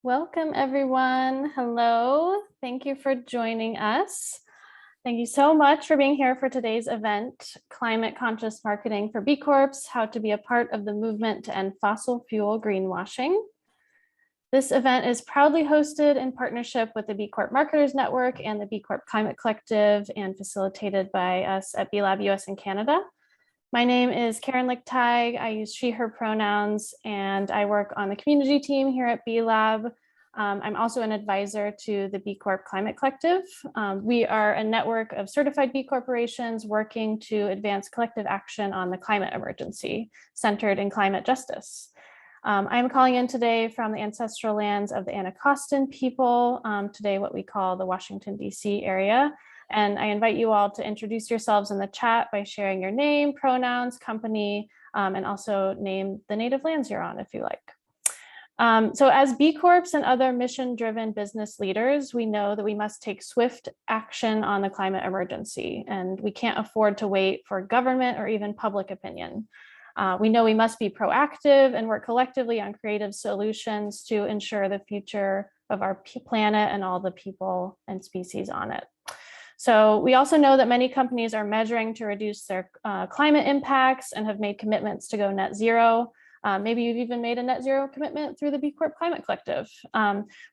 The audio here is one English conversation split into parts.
Welcome, everyone. Hello. Thank you for joining us. Thank you so much for being here for today's event, Climate Conscious Marketing for B Corps, How to be a Part of the Movement to End Fossil Fuel Greenwashing. This event is proudly hosted in partnership with the B Corp Marketers Network and the B Corp Climate Collective and facilitated by us at B Lab US and Canada. My name is Karen Lichtig. I use she, her pronouns, and I work on the community team here at B Lab. I'm also an advisor to the B Corp Climate Collective. We are a network of certified B corporations working to advance collective action on the climate emergency centered in climate justice. I'm calling in today from the ancestral lands of the Anacostan people, today what we call the Washington, D.C. area. And I invite you all to introduce yourselves in the chat by sharing your name, pronouns, company, and also name the native lands you're on if you like. So as B Corps and other mission-driven business leaders, we know that we must take swift action on the climate emergency, and we can't afford to wait for government or even public opinion. We know we must be proactive and work collectively on creative solutions to ensure the future of our planet and all the people and species on it. So we also know that many companies are measuring to reduce their climate impacts and have made commitments to go net zero. Maybe you've even made a net zero commitment through the B Corp Climate Collective.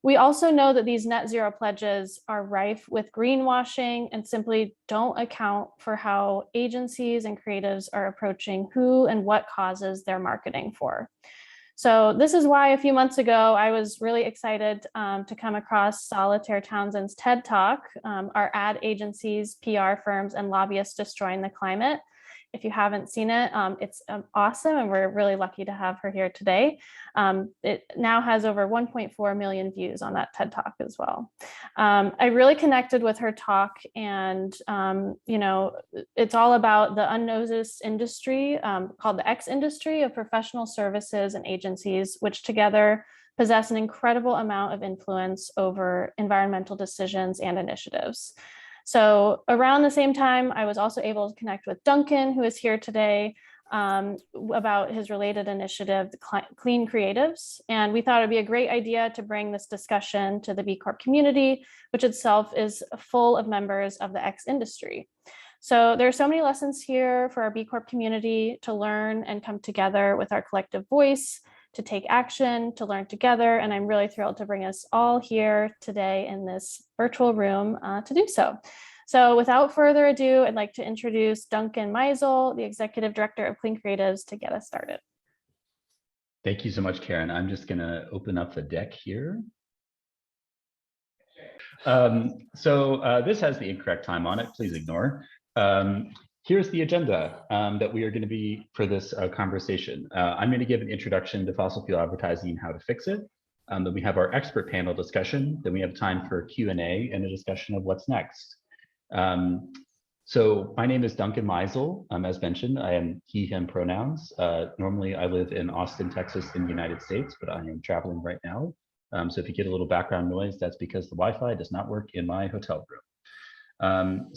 We also know that these net zero pledges are rife with greenwashing and simply don't account for how agencies and creatives are approaching who and what causes they're marketing for. So this is why a few months ago, I was really excited to come across Solitaire Townsend's TED Talk, Our Ad Agencies, PR Firms, and Lobbyists Destroying the Climate. If you haven't seen it, it's awesome, and we're really lucky to have her here today. It now has over 1.4 million views on that TED Talk as well. I really connected with her talk, and it's all about the unnoticed industry called the X industry of professional services and agencies, which together possess an incredible amount of influence over environmental decisions and initiatives. So around the same time, I was also able to connect with Duncan, who is here today, about his related initiative, Clean Creatives. And we thought it'd be a great idea to bring this discussion to the B Corp community, which itself is full of members of the X industry. So there are so many lessons here for our B Corp community to learn and come together with our collective voice, to take action, to learn together. And I'm really thrilled to bring us all here today in this virtual room to do so. So without further ado, I'd like to introduce Duncan Meisel, the Executive Director of Clean Creatives, to get us started. Thank you so much, Karen. I'm just gonna open up the deck here. This has the incorrect time on it, please ignore. Here's the agenda that we are going to be for this conversation. I'm going to give an introduction to fossil fuel advertising and how to fix it. Then we have our expert panel discussion. Then we have time for Q&A and a discussion of what's next. So my name is Duncan Meisel. As mentioned, I am he, him pronouns. Normally I live in Austin, Texas in the United States, but I am traveling right now. So if you get a little background noise, that's because the Wi-Fi does not work in my hotel room.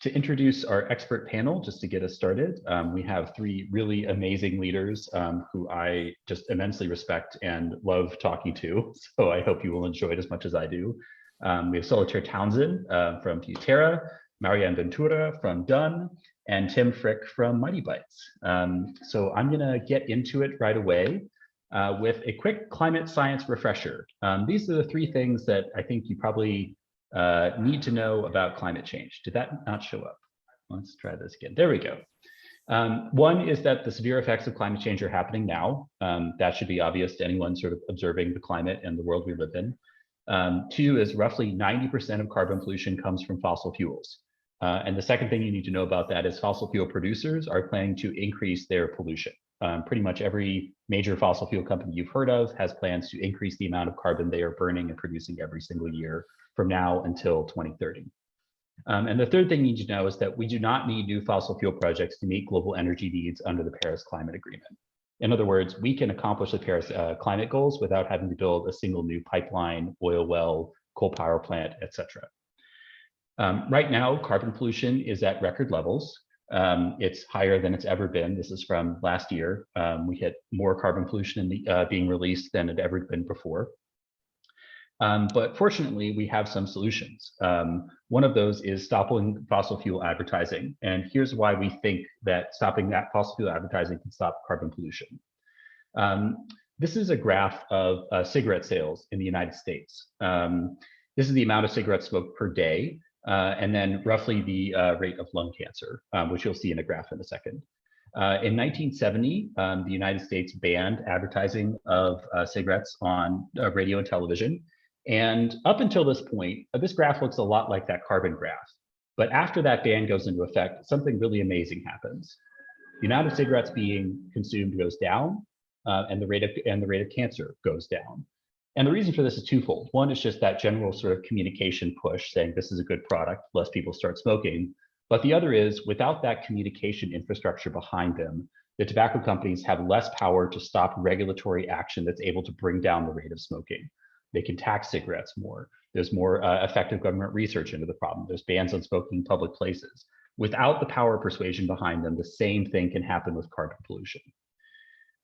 To introduce our expert panel, just to get us started, we have three really amazing leaders who I just immensely respect and love talking to. So I hope you will enjoy it as much as I do. We have Solitaire Townsend from Fura, Marianne Ventura from Dunn, and Tim Frick from Mighty Bytes. So I'm gonna get into it right away with a quick climate science refresher. These are the three things that I think you probably need to know about climate change. Did that not show up? Let's try this again. There we go. One is that the severe effects of climate change are happening now. That should be obvious to anyone sort of observing the climate and the world we live in. Two is roughly 90% of carbon pollution comes from fossil fuels. And the second thing you need to know about that is fossil fuel producers are planning to increase their pollution. Pretty much every major fossil fuel company you've heard of has plans to increase the amount of carbon they are burning and producing every single year from now until 2030. And the third thing you need to know is that we do not need new fossil fuel projects to meet global energy needs under the Paris Climate Agreement. In other words, we can accomplish the Paris climate goals without having to build a single new pipeline, oil well, coal power plant, etc. Right now, carbon pollution is at record levels. It's higher than it's ever been. This is from last year. We hit more carbon pollution being released than it ever been before. But fortunately, we have some solutions. One of those is stopping fossil fuel advertising. And here's why we think that stopping that fossil fuel advertising can stop carbon pollution. This is a graph of cigarette sales in the United States. This is the amount of cigarettes smoked per day, and then roughly the rate of lung cancer, which you'll see in a graph in a second. In 1970, the United States banned advertising of cigarettes on radio and television. And up until this point, this graph looks a lot like that carbon graph. But after that ban goes into effect, something really amazing happens. The amount of cigarettes being consumed goes down, and the rate of cancer goes down. And the reason for this is twofold. One is just that general sort of communication push saying this is a good product, less people start smoking. But the other is without that communication infrastructure behind them, the tobacco companies have less power to stop regulatory action that's able to bring down the rate of smoking. They can tax cigarettes more. There's more effective government research into the problem. There's bans on smoking in public places. Without the power of persuasion behind them, the same thing can happen with carbon pollution.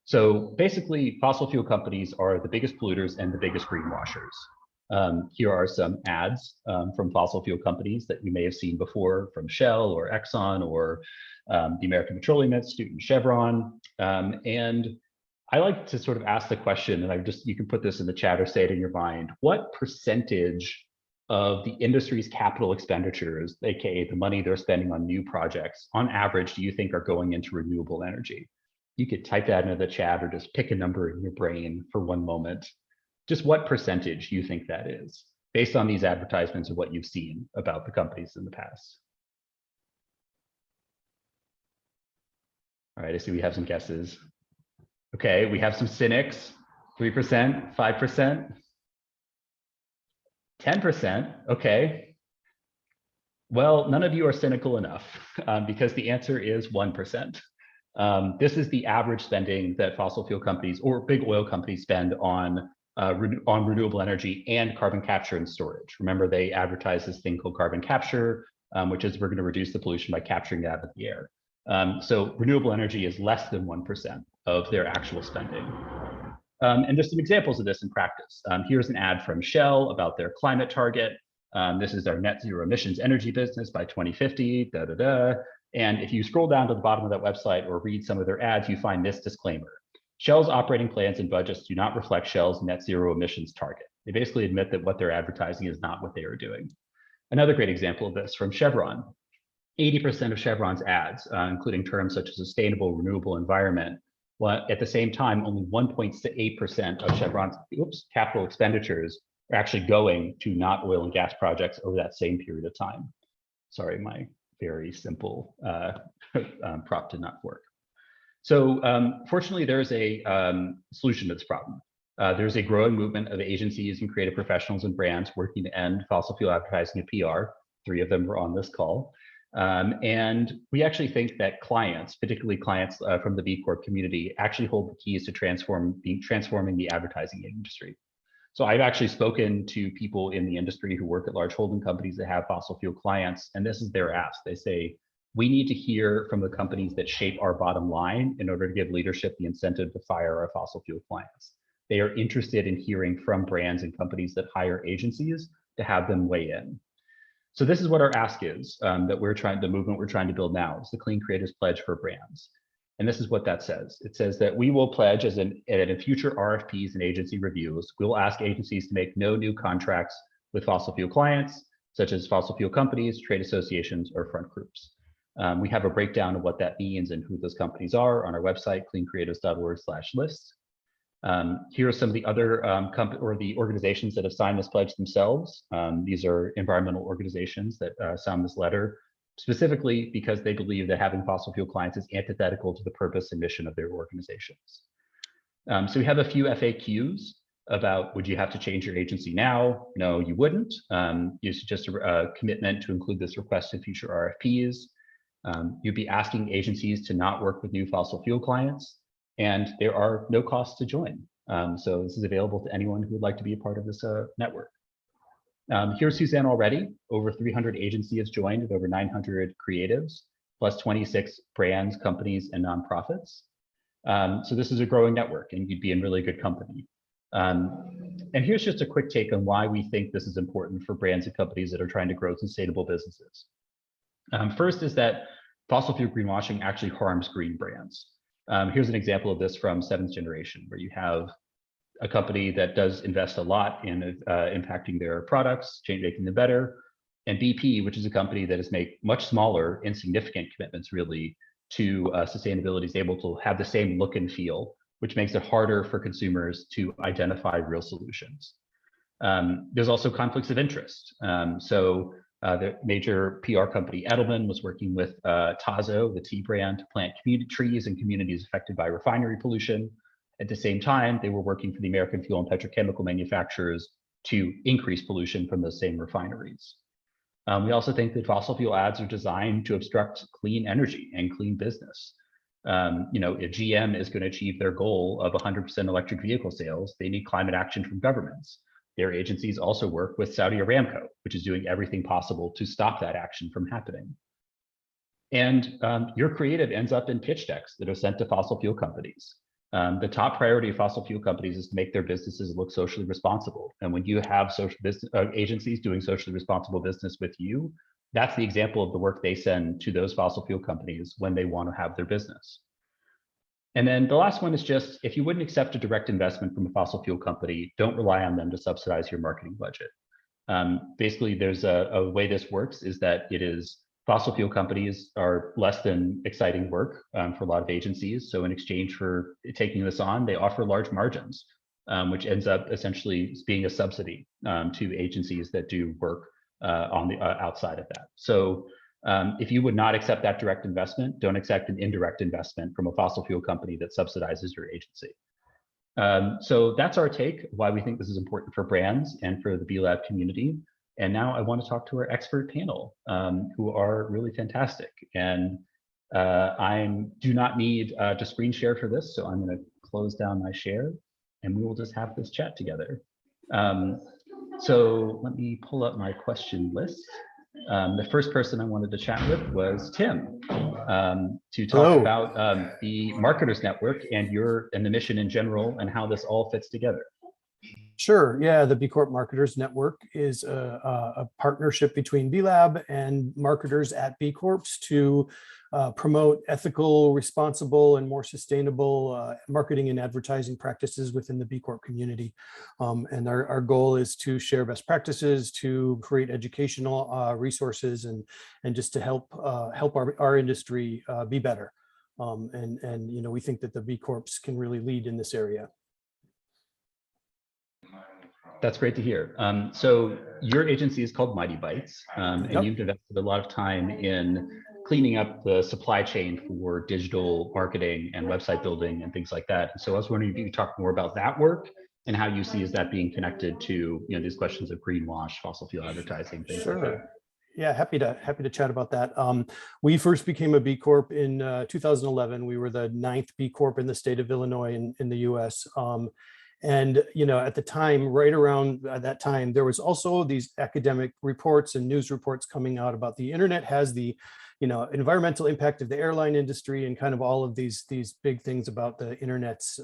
So basically, fossil fuel companies are the biggest polluters and the biggest greenwashers. Here are some ads from fossil fuel companies that you may have seen before from Shell or Exxon or the American Petroleum Institute and Chevron. And I like to sort of ask the question, and you can put this in the chat or say it in your mind, what percentage of the industry's capital expenditures, aka the money they're spending on new projects, on average, do you think are going into renewable energy? You could type that into the chat or just pick a number in your brain for one moment. Just what percentage you think that is, based on these advertisements or what you've seen about the companies in the past. All right, I see we have some guesses. Okay, we have some cynics, 3%, 5%, 10%, okay. Well, none of you are cynical enough because the answer is 1%. This is the average spending that fossil fuel companies or big oil companies spend on renewable energy and carbon capture and storage. Remember, they advertise this thing called carbon capture, which is we're going to reduce the pollution by capturing it out of the air. So renewable energy is less than 1% of their actual spending. And there's some examples of this in practice. Here's an ad from Shell about their climate target. This is their net zero emissions energy business by 2050, da, da, da. And if you scroll down to the bottom of that website or read some of their ads, you find this disclaimer. Shell's operating plans and budgets do not reflect Shell's net zero emissions target. They basically admit that what they're advertising is not what they are doing. Another great example of this from Chevron. 80% of Chevron's ads, including terms such as sustainable, renewable, environment, while at the same time, only 1.8% of Chevron's capital expenditures are actually going to not oil and gas projects over that same period of time. Sorry, my very simple prop did not work. So fortunately, there's a solution to this problem. There's a growing movement of agencies and creative professionals and brands working to end fossil fuel advertising and PR. 3 of them were on this call. And we actually think that clients, particularly clients from the B Corp community, actually hold the keys to transforming the advertising industry. So I've actually spoken to people in the industry who work at large holding companies that have fossil fuel clients, and this is their ask. They say, we need to hear from the companies that shape our bottom line in order to give leadership the incentive to fire our fossil fuel clients. They are interested in hearing from brands and companies that hire agencies to have them weigh in. So this is what our ask is, the movement we're trying to build now is the Clean Creators Pledge for brands. And this is what that says. It says that we will pledge in future RFPs and agency reviews, we'll ask agencies to make no new contracts with fossil fuel clients, such as fossil fuel companies, trade associations, or front groups. We have a breakdown of what that means and who those companies are on our website, cleancreators.org/lists. Here are some of the other the organizations that have signed this pledge themselves. These are environmental organizations that signed this letter, specifically because they believe that having fossil fuel clients is antithetical to the purpose and mission of their organizations. So we have a few FAQs about, would you have to change your agency now? No, you wouldn't. It's just a commitment to include this request in future RFPs. You'd be asking agencies to not work with new fossil fuel clients, and there are no costs to join. So this is available to anyone who would like to be a part of this network. Here's Suzanne already. Over 300 agencies joined with over 900 creatives, plus 26 brands, companies, and nonprofits. So this is a growing network, and you'd be in really good company. And here's just a quick take on why we think this is important for brands and companies that are trying to grow sustainable businesses. First is that fossil fuel greenwashing actually harms green brands. Here's an example of this from Seventh Generation, where you have a company that does invest a lot in impacting their products, making them better, and BP, which is a company that has made much smaller, insignificant commitments really to sustainability, is able to have the same look and feel, which makes it harder for consumers to identify real solutions. There's also conflicts of interest. The major PR company Edelman was working with Tazo, the tea brand, to plant trees in communities affected by refinery pollution. At the same time, they were working for the American fuel and petrochemical manufacturers to increase pollution from those same refineries. We also think that fossil fuel ads are designed to obstruct clean energy and clean business. If GM is going to achieve their goal of 100% electric vehicle sales, they need climate action from governments. Their agencies also work with Saudi Aramco, which is doing everything possible to stop that action from happening. And your creative ends up in pitch decks that are sent to fossil fuel companies. The top priority of fossil fuel companies is to make their businesses look socially responsible. And when you have social business agencies doing socially responsible business with you, that's the example of the work they send to those fossil fuel companies when they want to have their business. And then the last one is just, if you wouldn't accept a direct investment from a fossil fuel company, don't rely on them to subsidize your marketing budget. Basically, there's a way this works is that it is fossil fuel companies are less than exciting work for a lot of agencies. So in exchange for taking this on, they offer large margins, which ends up essentially being a subsidy to agencies that do work on the outside of that. So if you would not accept that direct investment, don't accept an indirect investment from a fossil fuel company that subsidizes your agency. So that's our take, why we think this is important for brands and for the B Lab community. And now I want to talk to our expert panel, who are really fantastic. And I do not need to screen share for this, so I'm going to close down my share, and we will just have this chat together. So let me pull up my question list. The first person I wanted to chat with was Tim, to talk about the Marketers Network and the mission in general and how this all fits together. Sure. Yeah, the B Corp Marketers Network is a partnership between B Lab and marketers at B Corps to promote ethical, responsible, and more sustainable marketing and advertising practices within the B Corp community. And our goal is to share best practices, to create educational resources, and just to help our industry be better. And we think that the B Corps can really lead in this area. That's great to hear. So your agency is called Mighty Bytes, and you've invested a lot of time in cleaning up the supply chain for digital marketing and website building and things like that. So I was wondering if you could talk more about that work and how you see is that being connected to these questions of greenwash, fossil fuel advertising, things like that. Yeah, happy to chat about that. We first became a B Corp in 2011. We were the 9th B Corp in the state of Illinois in the US. And, at the time, right around that time, there was also these academic reports and news reports coming out about the internet has the, environmental impact of the airline industry and kind of all of these big things about the internet's,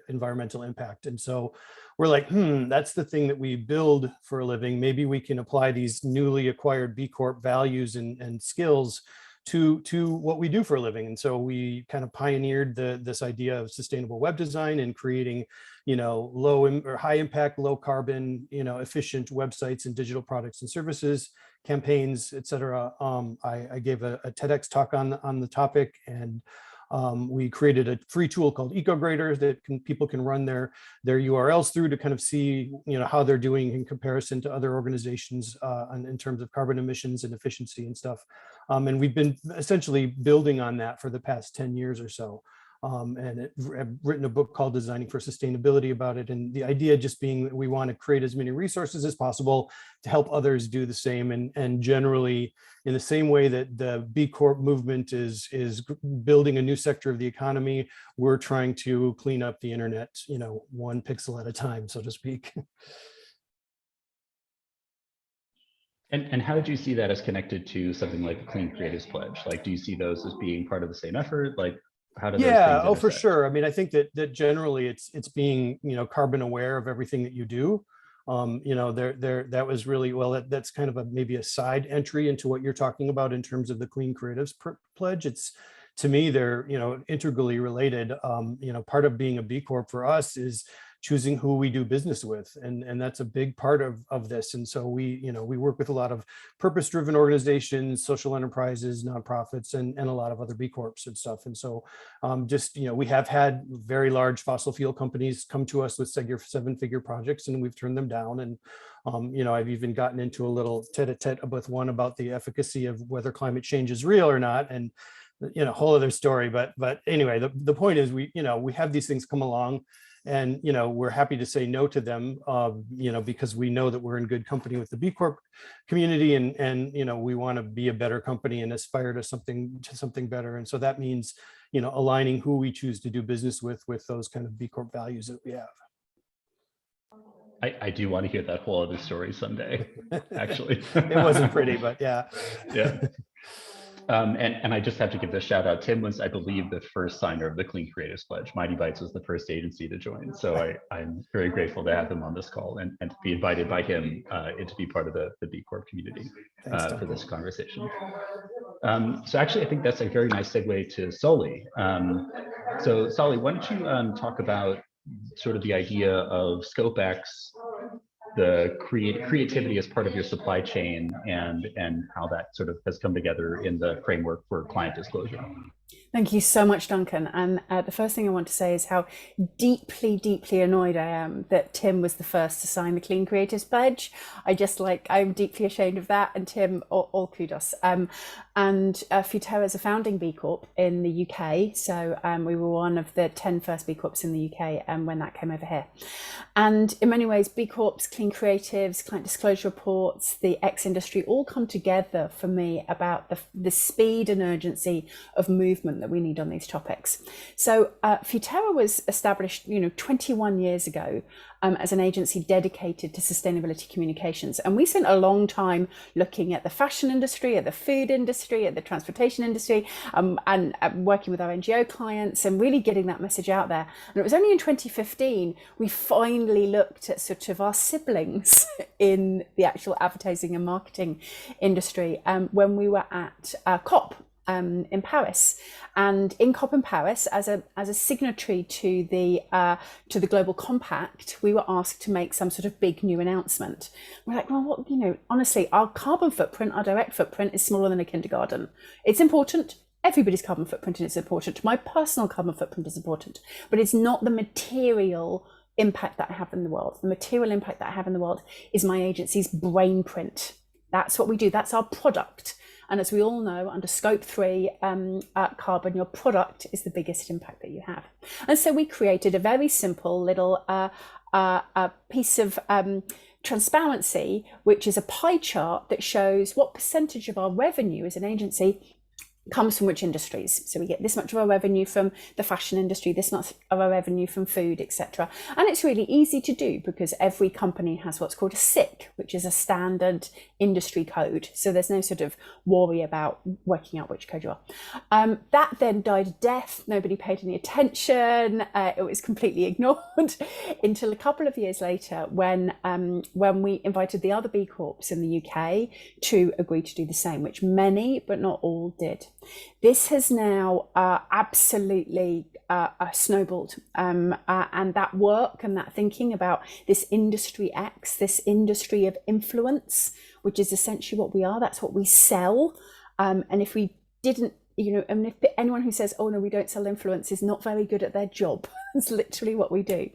environmental impact. And so we're like, that's the thing that we build for a living. Maybe we can apply these newly acquired B Corp values and skills to what we do for a living. And so we kind of pioneered this idea of sustainable web design and creating, low or high impact, low carbon, efficient websites and digital products and services, campaigns, et cetera. I gave a TEDx talk on the topic, and we created a free tool called EcoGrader that people can run their URLs through to kind of see how they're doing in comparison to other organizations in terms of carbon emissions and efficiency and stuff. And we've been essentially building on that for the past 10 years or so. And I've written a book called Designing for Sustainability about it. And the idea just being that we want to create as many resources as possible to help others do the same. And generally, in the same way that the B Corp movement is building a new sector of the economy, we're trying to clean up the internet, one pixel at a time, so to speak. And how did you see that as connected to something like the Clean Creatives Pledge? Like, do you see those as being part of the same effort? Like, How do those Yeah, things oh, for intersect? sure. I mean, I think that generally it's being, carbon aware of everything that you do. That was really, well, that's kind of maybe a side entry into what you're talking about in terms of the Clean Creatives Pledge. It's, to me, they're, integrally related. Part of being a B Corp for us is choosing who we do business with. And that's a big part of this. And so we work with a lot of purpose-driven organizations, social enterprises, nonprofits, and a lot of other B Corps and stuff. And so we have had very large fossil fuel companies come to us with seven-figure projects, and we've turned them down. And I've even gotten into a little tete-a-tete with one about the efficacy of whether climate change is real or not. And whole other story. But anyway, the point is, we have these things come along, and we're happy to say no to them, because we know that we're in good company with the B Corp community, and we want to be a better company and aspire to something better. And so that means aligning who we choose to do business with those kind of B Corp values that we have. I do want to hear that whole other story someday, actually. It wasn't pretty, but yeah. Yeah. And I just have to give this shout out. Tim was, I believe, the first signer of the Clean Creatives Pledge. Mighty Bites was the first agency to join. So I'm very grateful to have him on this call and to be invited by him and to be part of the B Corp community for this conversation. So actually, I think that's a very nice segue to Sully. So Sully, why don't you talk about sort of the idea of ScopeX, the creativity as part of your supply chain, and how that sort of has come together in the framework for client disclosure. Thank you so much, Duncan. And the first thing I want to say is how deeply, deeply annoyed I am that Tim was the first to sign the Clean Creatives Pledge. I'm deeply ashamed of that. And Tim, all kudos. And Fura is a founding B Corp in the UK. So we were one of the 10 first B Corps in the UK when that came over here. And in many ways, B Corps, Clean Creatives, client disclosure reports, the X industry all come together for me about the speed and urgency of movement that we need on these topics. So Fura was established 21 years ago as an agency dedicated to sustainability communications. And we spent a long time looking at the fashion industry, at the food industry, at the transportation industry, and working with our NGO clients and really getting that message out there. And it was only in 2015 we finally looked at sort of our siblings in the actual advertising and marketing industry when we were at COP in Paris. And in COP in Paris, as a signatory to the Global Compact, we were asked to make some sort of big new announcement. We're like, well, honestly, our carbon footprint, our direct footprint, is smaller than a kindergarten. It's important. Everybody's carbon footprint is important. My personal carbon footprint is important, but it's not the material impact that I have in the world. The material impact that I have in the world is my agency's brain print. That's what we do. That's our product. And as we all know, under scope 3 carbon, your product is the biggest impact that you have. And so we created a very simple little piece of transparency, which is a pie chart that shows what percentage of our revenue as an agency comes from which industries. So we get this much of our revenue from the fashion industry, this much of our revenue from food, etc. And it's really easy to do because every company has what's called a SIC, which is a standard industry code. So there's no sort of worry about working out which code you are. That then died a death. Nobody paid any attention. It was completely ignored until a couple of years later when we invited the other B Corps in the UK to agree to do the same, which many, but not all, did. This has now absolutely snowballed, and that work and that thinking about this industry X, this industry of influence, which is essentially what we are, that's what we sell. And if we didn't, and if anyone who says, oh no, we don't sell influence, is not very good at their job. It's literally what we do.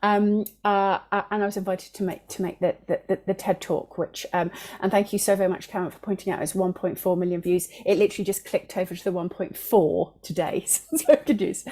And I was invited to make the TED Talk, which, and thank you so very much, Karen, for pointing out, it's 1.4 million views. It literally just clicked over to the 1.4 today. So good news.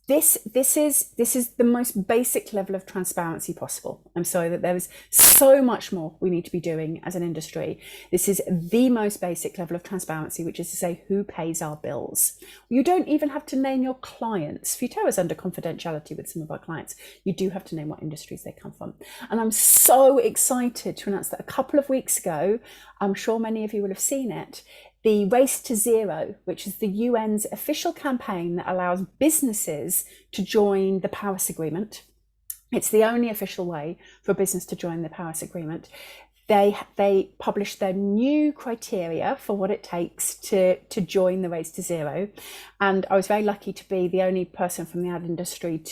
This is the most basic level of transparency possible. I'm sorry that there is so much more we need to be doing as an industry. This is the most basic level of transparency, which is to say who pays our bills. You don't even have to name your clients. Fura is under confidentiality with some of our clients. You do have to name what industries they come from. And I'm so excited to announce that a couple of weeks ago, I'm sure many of you will have seen it, the Race to Zero, which is the UN's official campaign that allows businesses to join the Paris Agreement. It's the only official way for a business to join the Paris Agreement. They published their new criteria for what it takes to join the Race to Zero. And I was very lucky to be the only person from the ad industry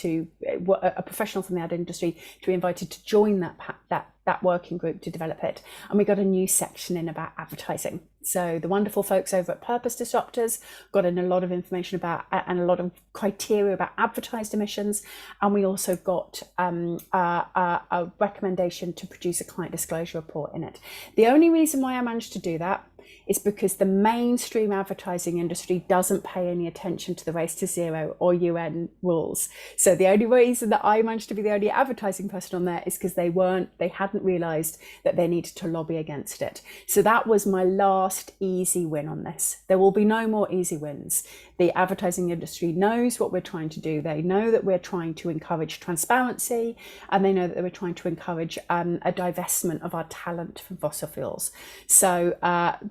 a professional from the ad industry to be invited to join that working group to develop it. And we got a new section in about advertising. So the wonderful folks over at Purpose Disruptors got in a lot of information about and a lot of criteria about advertised emissions. And we also got a recommendation to produce a client disclosure report in it. The only reason why I managed to do that is because the mainstream advertising industry doesn't pay any attention to the Race to Zero or UN rules. So the only reason that I managed to be the only advertising person on there is because they hadn't realized that they needed to lobby against it. So that was my last easy win on this. There will be no more easy wins. The advertising industry knows what we're trying to do. They know that we're trying to encourage transparency, and they know that we're trying to encourage a divestment of our talent from fossil fuels. So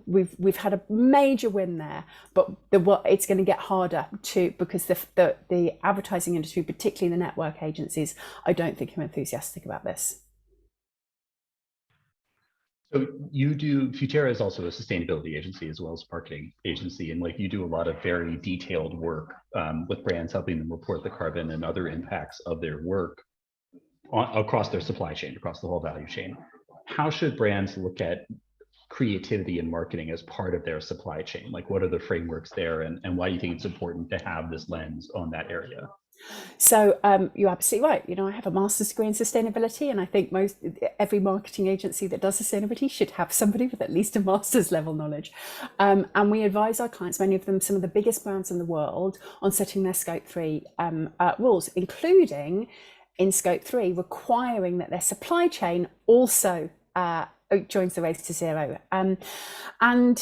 we've had a major win there, but it's going to get harder because the advertising industry, particularly the network agencies, I don't think are enthusiastic about this. So Futera is also a sustainability agency as well as a marketing agency, and you do a lot of very detailed work with brands, helping them report the carbon and other impacts of their work across their supply chain, across the whole value chain. How should brands look at creativity and marketing as part of their supply chain? What are the frameworks there, and why do you think it's important to have this lens on that area? So you're absolutely right. I have a master's degree in sustainability, and I think every marketing agency that does sustainability should have somebody with at least a master's level knowledge. And we advise our clients, many of them some of the biggest brands in the world, on setting their Scope 3 rules, including in Scope 3 requiring that their supply chain also joins the Race to Zero. And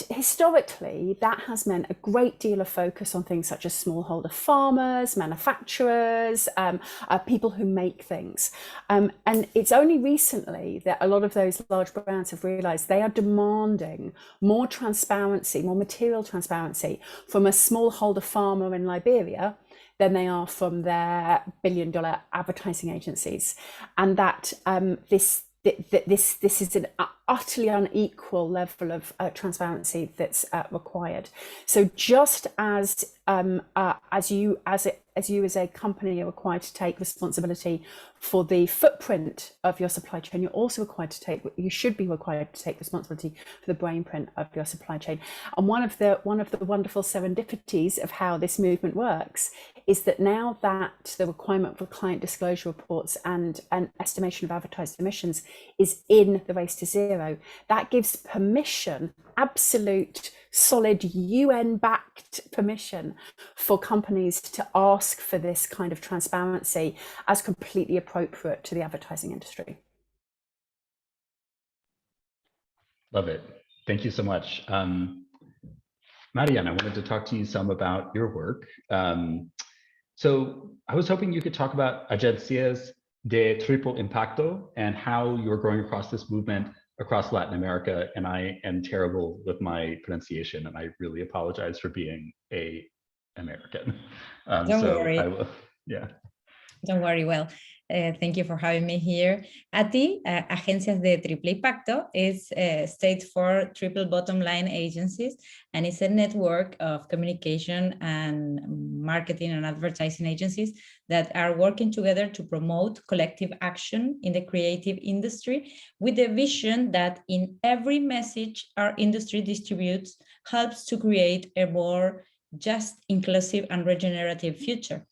historically, that has meant a great deal of focus on things such as smallholder farmers, manufacturers, people who make things. And it's only recently that a lot of those large brands have realized they are demanding more transparency, more material transparency from a smallholder farmer in Liberia than they are from their billion-dollar advertising agencies. And that this is an utterly unequal level of transparency that's required. So just as you as a company are required to take responsibility for the footprint of your supply chain, you should be required to take responsibility for the brain print of your supply chain. And one of the wonderful serendipities of how this movement works is that now that the requirement for client disclosure reports and an estimation of advertised emissions is in the Race to Zero, that gives permission, absolute solid UN-backed permission for companies to ask for this kind of transparency as completely appropriate to the advertising industry. Love it. Thank you so much. Marianne, I wanted to talk to you some about your work. So I was hoping you could talk about Agencias de Triple Impacto and how you're growing across this movement across Latin America. And I am terrible with my pronunciation, and I really apologize for being an American. Don't worry. Yeah. Don't worry. Well, thank you for having me here. ATI, Agencias de Triple Impacto, stands for Triple Bottom Line Agencies, and it's a network of communication and marketing and advertising agencies that are working together to promote collective action in the creative industry, with the vision that in every message our industry distributes helps to create a more just, inclusive, and regenerative future.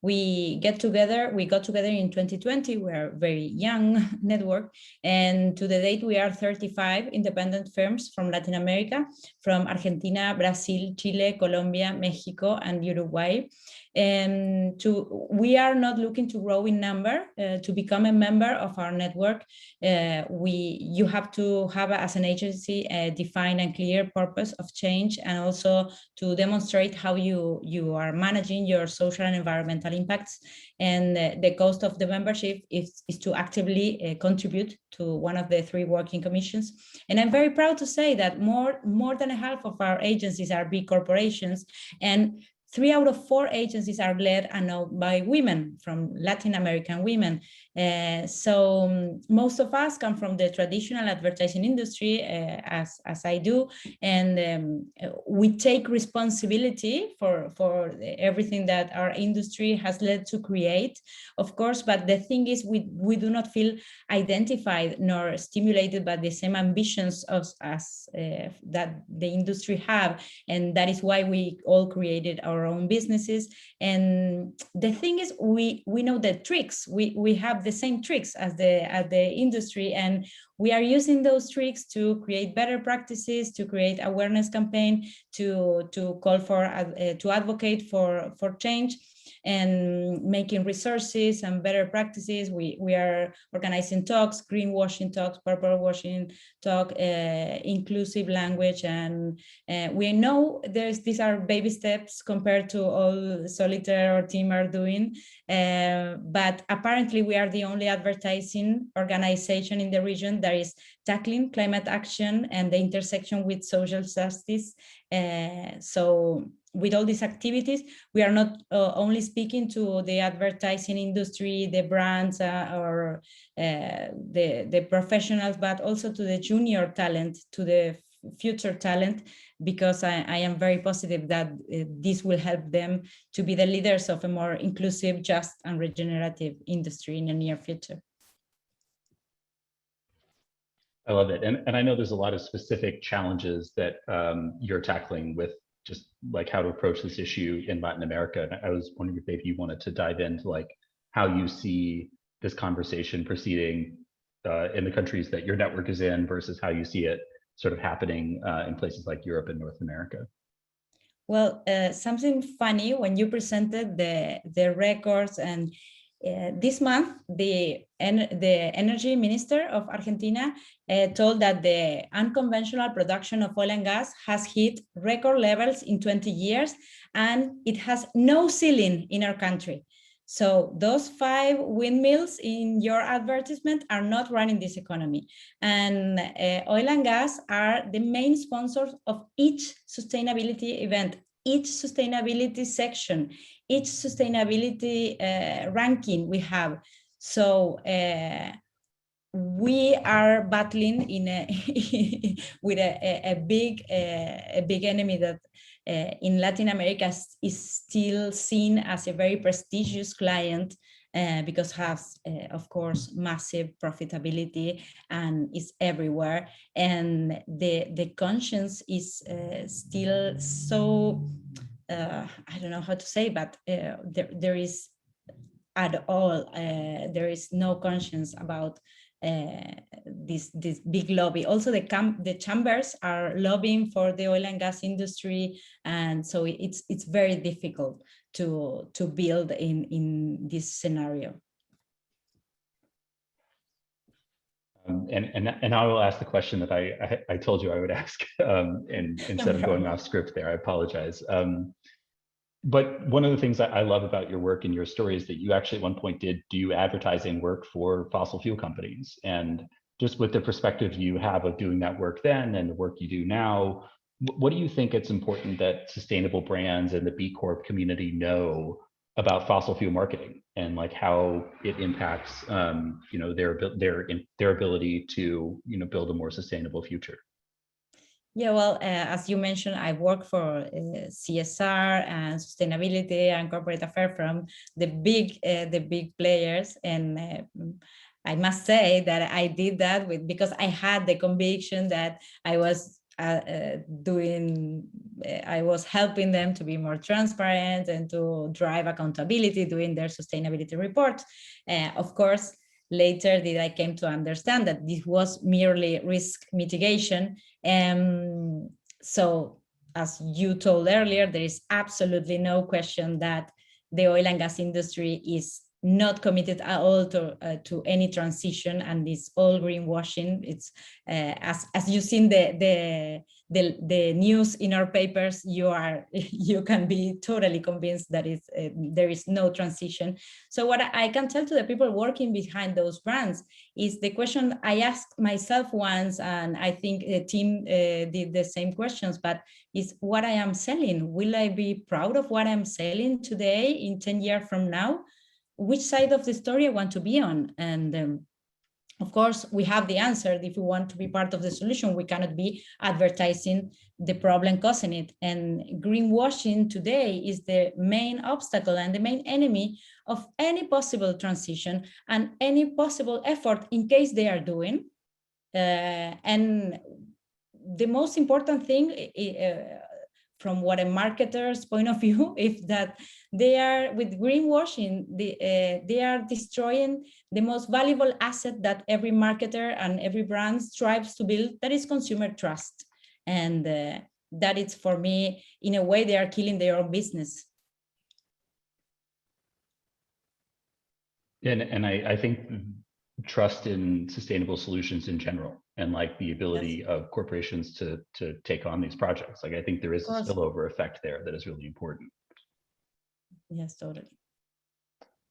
We got together in 2020. We're a very young network, and to the date we are 35 independent firms from Latin America, from Argentina, Brazil, Chile, Colombia, Mexico, and Uruguay. And we are not looking to grow in number. To become a member of our network, you have to have, as an agency, a defined and clear purpose of change, and also to demonstrate how you are managing your social and environmental environmental impacts. And the cost of the membership is to actively contribute to one of the 3 working commissions. And I'm very proud to say that more than half of our agencies are B corporations, and 3 out of 4 agencies are led and owned by women, from Latin American women. So most of us come from the traditional advertising industry, as I do, and we take responsibility for everything that our industry has led to create, of course. But the thing is, we do not feel identified nor stimulated by the same ambitions as that the industry have, and that is why we all created our own businesses. And the thing is, we know the tricks. We have the same tricks as the industry, and we are using those tricks to create better practices, to create awareness campaign, to call for to advocate for change, and making resources and better practices. We are organizing talks, greenwashing talks, purple washing talk, inclusive language, and we know these are baby steps compared to all Solitaire or Team are doing, but apparently we are the only advertising organization in the region that is tackling climate action and the intersection with social justice. So with all these activities, we are not only speaking to the advertising industry, the brands, or the professionals, but also to the junior talent, to the future talent, because I am very positive that this will help them to be the leaders of a more inclusive, just, and regenerative industry in the near future. I love it. And I know there's a lot of specific challenges that you're tackling with just like how to approach this issue in Latin America. And I was wondering if maybe you wanted to dive into like how you see this conversation proceeding in the countries that your network is in versus how you see it sort of happening in places like Europe and North America. Well, something funny when you presented the records, and this month, the energy minister of Argentina told that the unconventional production of oil and gas has hit record levels in 20 years, and it has no ceiling in our country. So those 5 windmills in your advertisement are not running this economy. And oil and gas are the main sponsors of each sustainability event, each sustainability section, each sustainability ranking we have. So we are battling in with a big enemy that in Latin America is still seen as a very prestigious client, because has, of course, massive profitability and is everywhere. And the conscience is still so, I don't know how to say, but there is at all, there is no conscience about this big lobby. Also, the chambers are lobbying for the oil and gas industry, and so it's very difficult to build in this scenario. And I will ask the question that I told you I would ask, and instead of going off script there, I apologize. But one of the things that I love about your work and your story is that you actually at one point did do advertising work for fossil fuel companies. And just with the perspective you have of doing that work then and the work you do now, what do you think it's important that sustainable brands and the B Corp community know about fossil fuel marketing and like how it impacts their ability to build a more sustainable future? Yeah, well, as you mentioned, I work for CSR and sustainability and corporate affairs from the big players, and I must say that I did that because I had the conviction that I was I was helping them to be more transparent and to drive accountability doing their sustainability reports. Of course, later did I came to understand that this was merely risk mitigation. So as you told earlier, there is absolutely no question that the oil and gas industry is not committed at all to any transition, and it's all greenwashing. It's as you've seen the news in our papers, you can be totally convinced that there is no transition. So what I can tell to the people working behind those brands is the question I asked myself once, and I think the team did the same questions, but is what I am selling, will I be proud of what I'm selling today in 10 years from now? Which side of the story I want to be on? And of course, we have the answer. If we want to be part of the solution, we cannot be advertising the problem causing it. And greenwashing today is the main obstacle and the main enemy of any possible transition and any possible effort in case they are doing. And the most important thing from what a marketer's point of view, is that they are, with greenwashing, they are destroying the most valuable asset that every marketer and every brand strives to build, that is consumer trust. And that is, for me, in a way, they are killing their own business. And I think trust in sustainable solutions in general, and like the ability of corporations to take on these projects. Like, I think there is a spillover effect there that is really important. Yes, totally.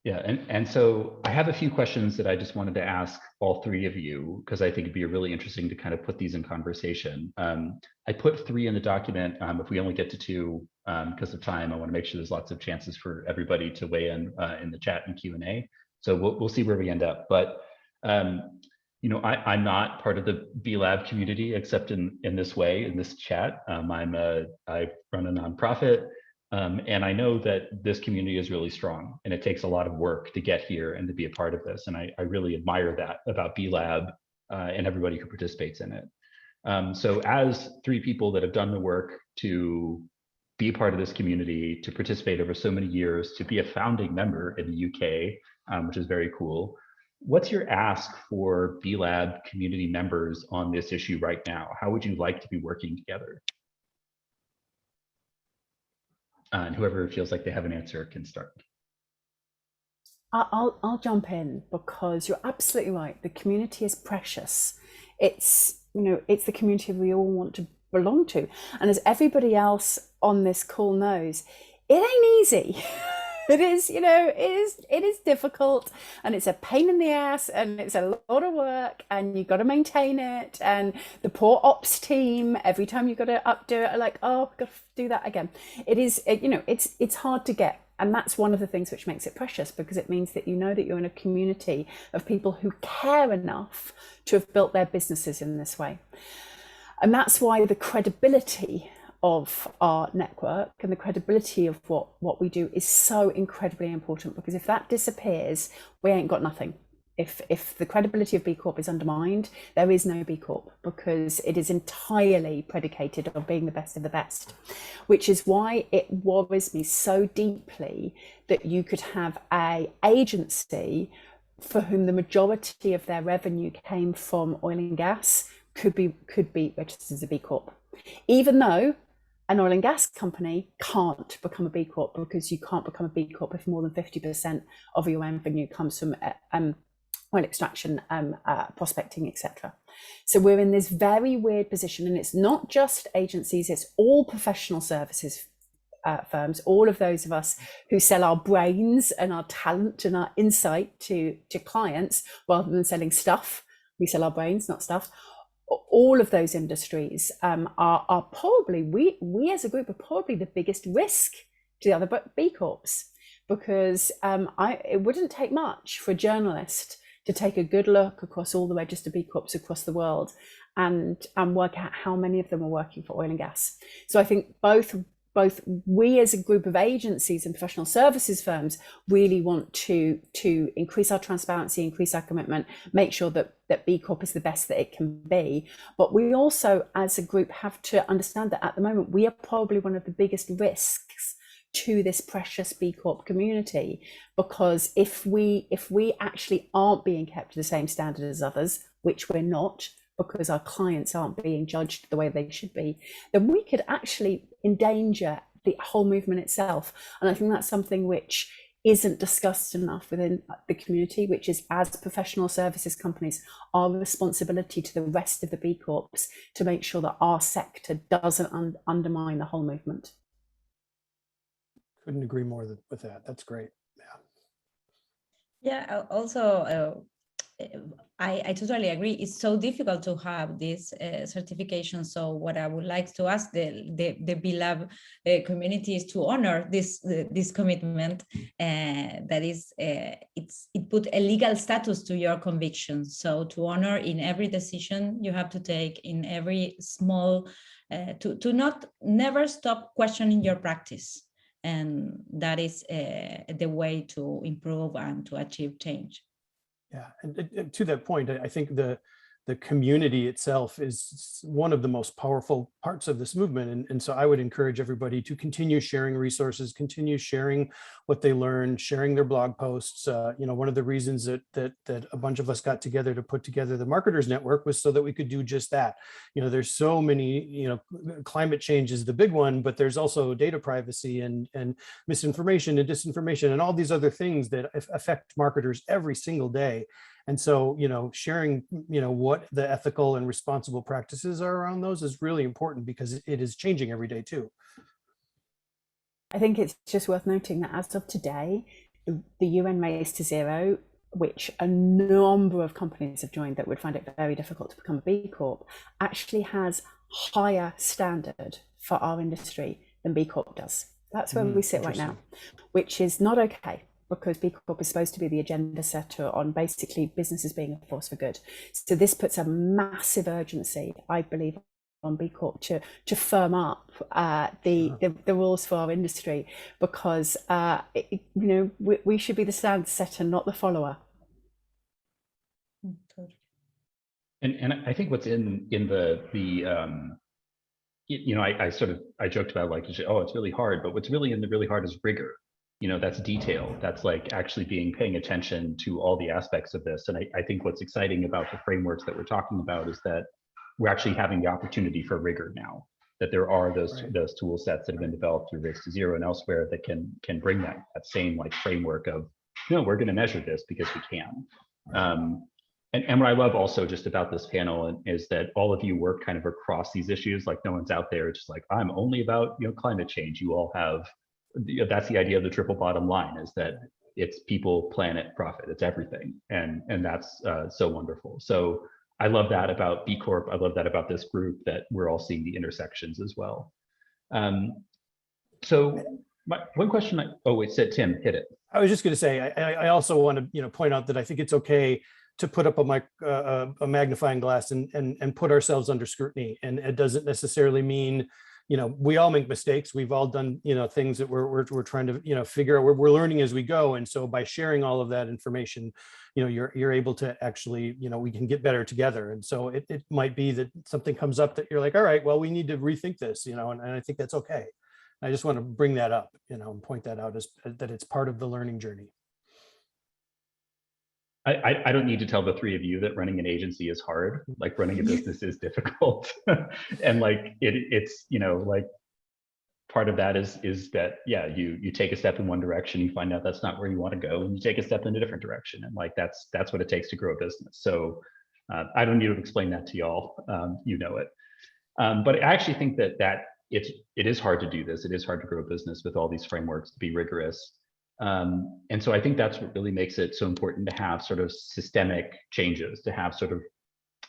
Yeah, and so I have a few questions that I just wanted to ask all three of you, because I think it'd be really interesting to kind of put these in conversation. I put 3 in the document. If we only get to 2 because of time, I want to make sure there's lots of chances for everybody to weigh in the chat and Q&A. So we'll see where we end up. But you know, I'm not part of the B Lab community except in this way, in this chat. I run a nonprofit, and I know that this community is really strong, and it takes a lot of work to get here and to be a part of this. And I really admire that about B Lab and everybody who participates in it. So as 3 people that have done the work to be a part of this community, to participate over so many years, to be a founding member in the UK, which is very cool. What's your ask for B Lab community members on this issue right now? How would you like to be working together? And whoever feels like they have an answer can start. I'll jump in, because you're absolutely right. The community is precious. It's, you know, it's the community we all want to belong to. And as everybody else on this call knows, it ain't easy. It is, you know, it is difficult, and it's a pain in the ass, and it's a lot of work, and you've got to maintain it. And the poor ops team, every time you've got to updo it, are like, oh, I've got to do that again. It is, you know, it's hard to get. And that's one of the things which makes it precious, because it means that you know that you're in a community of people who care enough to have built their businesses in this way. And that's why the credibility of our network and the credibility of what we do is so incredibly important, because if that disappears, we ain't got nothing. If the credibility of B Corp is undermined, there is no B Corp, because it is entirely predicated on being the best of the best, which is why it worries me so deeply that you could have an agency for whom the majority of their revenue came from oil and gas could be registered as a B Corp, even though an oil and gas company can't become a B Corp, because you can't become a B Corp if more than 50% of your revenue comes from oil extraction, prospecting, etc. So we're in this very weird position, and it's not just agencies, it's all professional services firms, all of those of us who sell our brains and our talent and our insight to clients rather than selling stuff. We sell our brains, not stuff. All of those industries are probably, we as a group are probably the biggest risk to the other B Corps, because it wouldn't take much for a journalist to take a good look across all the registered B Corps across the world and work out how many of them are working for oil and gas. So I think both we as a group of agencies and professional services firms really want to increase our transparency, increase our commitment, make sure that B Corp is the best that it can be. But we also as a group have to understand that at the moment we are probably one of the biggest risks to this precious B Corp community, because if we actually aren't being kept to the same standard as others, which we're not, because our clients aren't being judged the way they should be, then we could actually endanger the whole movement itself. And I think that's something which isn't discussed enough within the community, which is, as professional services companies, our responsibility to the rest of the B Corps to make sure that our sector doesn't undermine the whole movement. Couldn't agree more with that. That's great. Yeah, also, I totally agree. It's so difficult to have this certification. So what I would like to ask the B-Lab community is to honor this commitment. That is, it put a legal status to your convictions. So to honor in every decision you have to take, in every small, to never stop questioning your practice. And that is the way to improve and to achieve change. Yeah, and to that point, I think the community itself is one of the most powerful parts of this movement. And so I would encourage everybody to continue sharing resources, continue sharing what they learn, sharing their blog posts. One of the reasons that a bunch of us got together to put together the Marketers Network was so that we could do just that. There's so many, climate change is the big one, but there's also data privacy and misinformation and disinformation and all these other things that affect marketers every single day. And so, sharing, what the ethical and responsible practices are around those is really important, because it is changing every day too. I think it's just worth noting that as of today, the UN Race to Zero, which a number of companies have joined that would find it very difficult to become a B Corp, actually has higher standard for our industry than B Corp does. That's where we sit right now, which is not okay, because B Corp is supposed to be the agenda setter on basically businesses being a force for good. So this puts a massive urgency, I believe, on B Corp to firm up the rules for our industry, because we should be the standard setter, not the follower. And I think what's in I joked about, like, oh, it's really hard, but what's really really hard is rigor. That's detail. That's like actually paying attention to all the aspects of this. And I think what's exciting about the frameworks that we're talking about is that we're actually having the opportunity for rigor now, that there are those tool sets that have been developed through Race to Zero and elsewhere that can bring that same framework of, we're going to measure this because we can. And what I love also just about this panel is that all of you work kind of across these issues. Like, no one's out there just like, I'm only about climate change. You all have, that's the idea of the triple bottom line, is that it's people, planet, profit. It's everything, and that's so wonderful. So I love that about B Corp. I love that about this group, that we're all seeing the intersections as well. So one question. Said Tim, hit it. I was just going to say, I also want to point out that I think it's okay to put up a magnifying glass and put ourselves under scrutiny, and it doesn't necessarily mean, we all make mistakes. We've all done, things that we're trying to, figure out. We're learning as we go. And so by sharing all of that information, you're able to actually, we can get better together. And so it might be that something comes up that you're like, all right, well, we need to rethink this, and I think that's okay. I just want to bring that up, and point that out as that it's part of the learning journey. I don't need to tell the three of you that running an agency is hard. Like, running a business is difficult. And like it's part of that is that, yeah, you take a step in one direction, you find out that's not where you want to go, and you take a step in a different direction. And like that's what it takes to grow a business. So I don't need to explain that to y'all. You know it. But I actually think that it is hard to do this. It is hard to grow a business with all these frameworks, to be rigorous. And so I think that's what really makes it so important to have sort of systemic changes, to have sort of,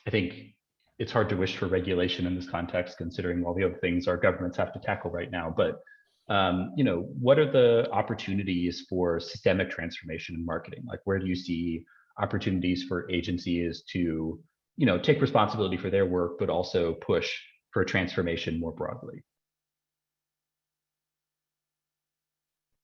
I think it's hard to wish for regulation in this context, considering all the other things our governments have to tackle right now. But, what are the opportunities for systemic transformation in marketing? Like, where do you see opportunities for agencies to, take responsibility for their work, but also push for transformation more broadly?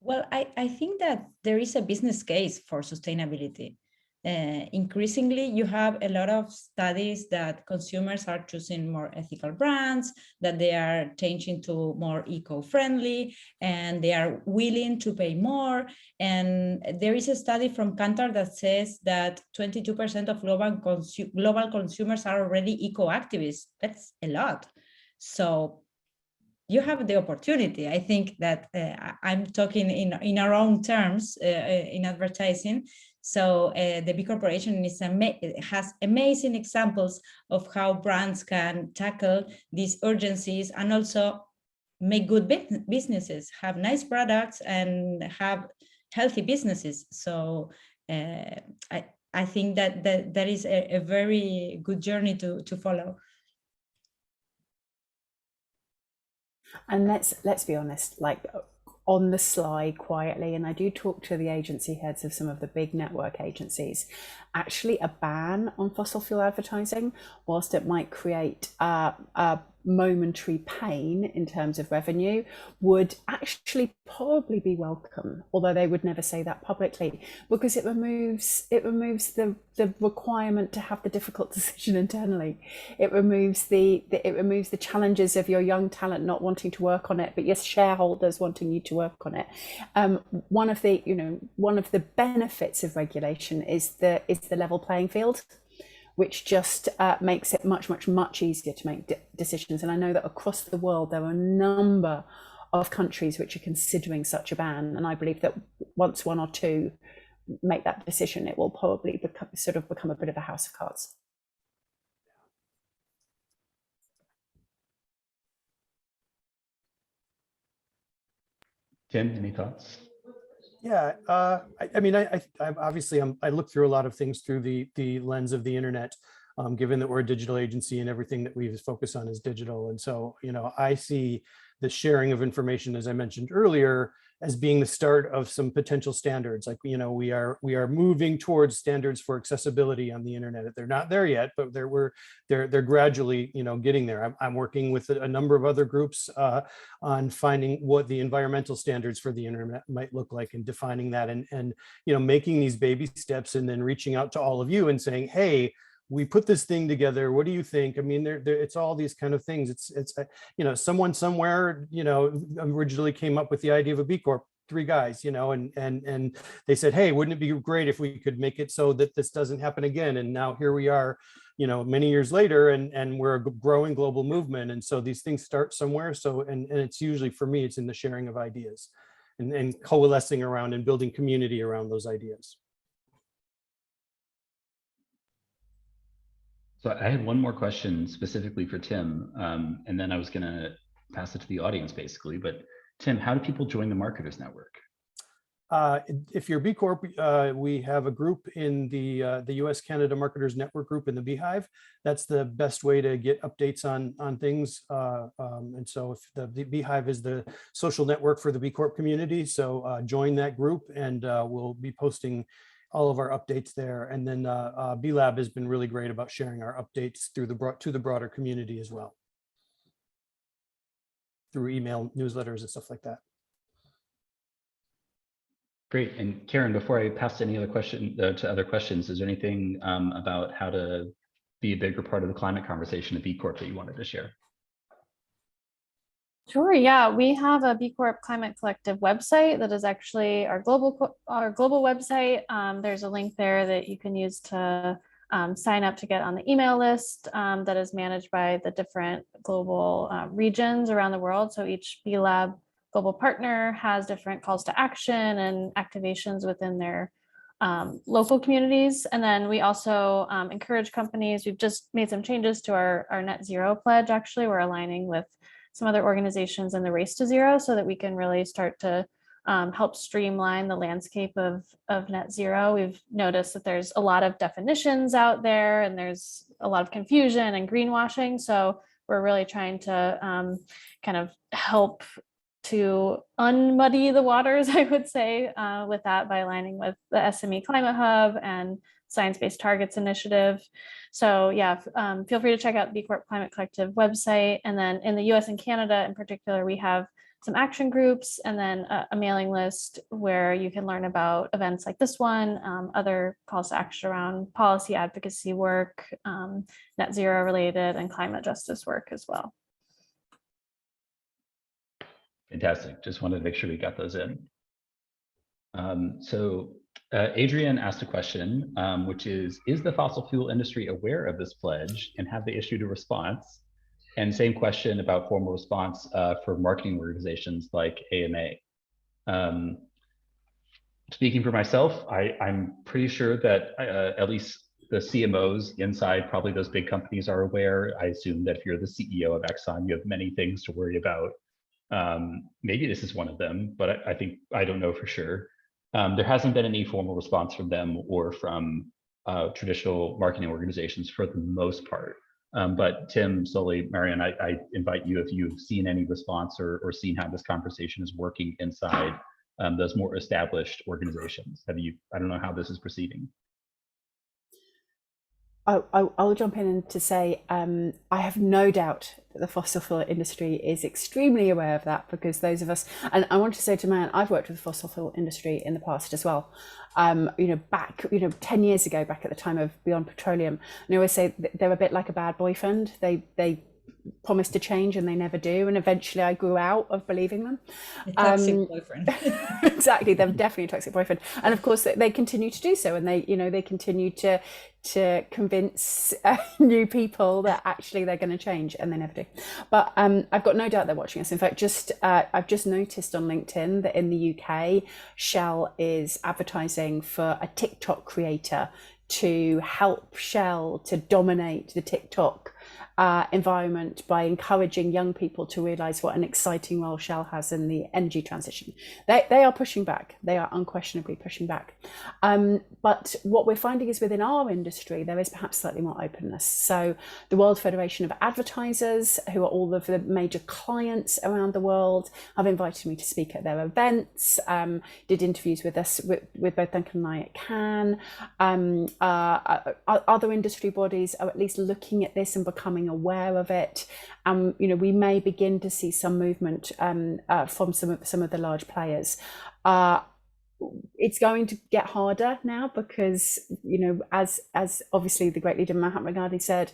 Well, I think that there is a business case for sustainability. Increasingly, you have a lot of studies that consumers are choosing more ethical brands, that they are changing to more eco-friendly, and they are willing to pay more. And there is a study from Kantar that says that 22% of global consumers are already eco-activists. That's a lot. So, you have the opportunity. I think that I'm talking in our own terms in advertising. So the B Corporation has amazing examples of how brands can tackle these urgencies and also make good businesses, have nice products and have healthy businesses. So I think that is a very good journey to follow. And let's be honest, like on the slide quietly, and I do talk to the agency heads of some of the big network agencies, actually a ban on fossil fuel advertising, whilst it might create a momentary pain in terms of revenue, would actually probably be welcome, although they would never say that publicly, because it removes the requirement to have the difficult decision internally. It removes the challenges of your young talent not wanting to work on it, but your shareholders wanting you to work on it. One of the benefits of regulation is the level playing field, which just makes it much easier to make decisions. And I know that across the world, there are a number of countries which are considering such a ban. And I believe that once one or two make that decision, it will probably become a bit of a house of cards. Tim, any thoughts? Yeah, I mean, I obviously I look through a lot of things through the lens of the internet, given that we're a digital agency and everything that we focus on is digital. And so, I see the sharing of information, as I mentioned earlier, as being the start of some potential standards. Like, we are moving towards standards for accessibility on the internet. They're not there yet, but they're gradually, getting there. I'm working with a number of other groups on finding what the environmental standards for the internet might look like and defining that, and making these baby steps, and then reaching out to all of you and saying, hey, we put this thing together. What do you think? I mean, it's all these kind of things. It's someone somewhere, originally came up with the idea of a B Corp, 3 guys, and they said, hey, wouldn't it be great if we could make it so that this doesn't happen again? And now here we are, many years later, and we're a growing global movement. And so these things start somewhere. So, and it's usually, for me, it's in the sharing of ideas and coalescing around and building community around those ideas. So I had one more question specifically for Tim, and then I was going to pass it to the audience basically. But Tim, how do people join the Marketers Network? If you're B Corp, we have a group in the US-Canada Marketers Network group in the Beehive. That's the best way to get updates on things. And so if the Beehive is the social network for the B Corp community, so join that group, and we'll be posting all of our updates there. And then B Lab has been really great about sharing our updates to the broader community as well, through email, newsletters, and stuff like that. Great. And Karen, before I pass to any other to other questions, is there anything about how to be a bigger part of the climate conversation at B Corp that you wanted to share? Sure. Yeah, we have a B Corp Climate Collective website that is actually our global website. There's a link there that you can use to sign up to get on the email list that is managed by the different global regions around the world. So each B Lab global partner has different calls to action and activations within their local communities. And then we also encourage companies. We've just made some changes to our net zero pledge. Actually, we're aligning with some other organizations in the race to zero so that we can really start to help streamline the landscape of net zero. We've noticed that there's a lot of definitions out there and there's a lot of confusion and greenwashing. So we're really trying to kind of help to unmuddy the waters, I would say, with that by aligning with the SME Climate Hub and Science-Based Targets Initiative. So yeah, feel free to check out the B Corp Climate Collective website. And then in the US and Canada in particular, we have some action groups and then a mailing list where you can learn about events like this one, other calls to action around policy advocacy work, net zero related, and climate justice work as well. Fantastic. Just wanted to make sure we got those in. Adrian asked a question, which is the fossil fuel industry aware of this pledge and have they issued a response? And same question about formal response for marketing organizations like AMA. Speaking for myself, I'm pretty sure that at least the CMOs inside probably those big companies are aware. I assume that if you're the CEO of Exxon, you have many things to worry about. Maybe this is one of them, but I don't know for sure. There hasn't been any formal response from them or from traditional marketing organizations for the most part. But Tim, Sully, Marianne, I invite you, if you've seen any response or seen how this conversation is working inside those more established organizations. Have you? I don't know how this is proceeding. I'll jump in to say I have no doubt that the fossil fuel industry is extremely aware of that, because those of us, and I want to say to Marianne, I've worked with the fossil fuel industry in the past as well. Back 10 years ago, back at the time of Beyond Petroleum, and I always say they're a bit like a bad boyfriend. They promise to change and they never do, and eventually I grew out of believing them. A toxic boyfriend. Exactly, they're definitely a toxic boyfriend, and of course they continue to do so, and they continue to convince new people that actually they're going to change, and they never do. But I've got no doubt they're watching us. In fact, I've just noticed on LinkedIn that in the UK, Shell is advertising for a TikTok creator to help Shell to dominate the TikTok environment by encouraging young people to realize what an exciting role Shell has in the energy transition. They are pushing back. They are unquestionably pushing back. But what we're finding is within our industry, there is perhaps slightly more openness. So the World Federation of Advertisers, who are all of the major clients around the world, have invited me to speak at their events, did interviews with us, with both Duncan and I at Cannes. Other industry bodies are at least looking at this and becoming aware of it. We may begin to see some movement from some of the large players. It's going to get harder now because, as obviously the great leader Mahatma Gandhi said,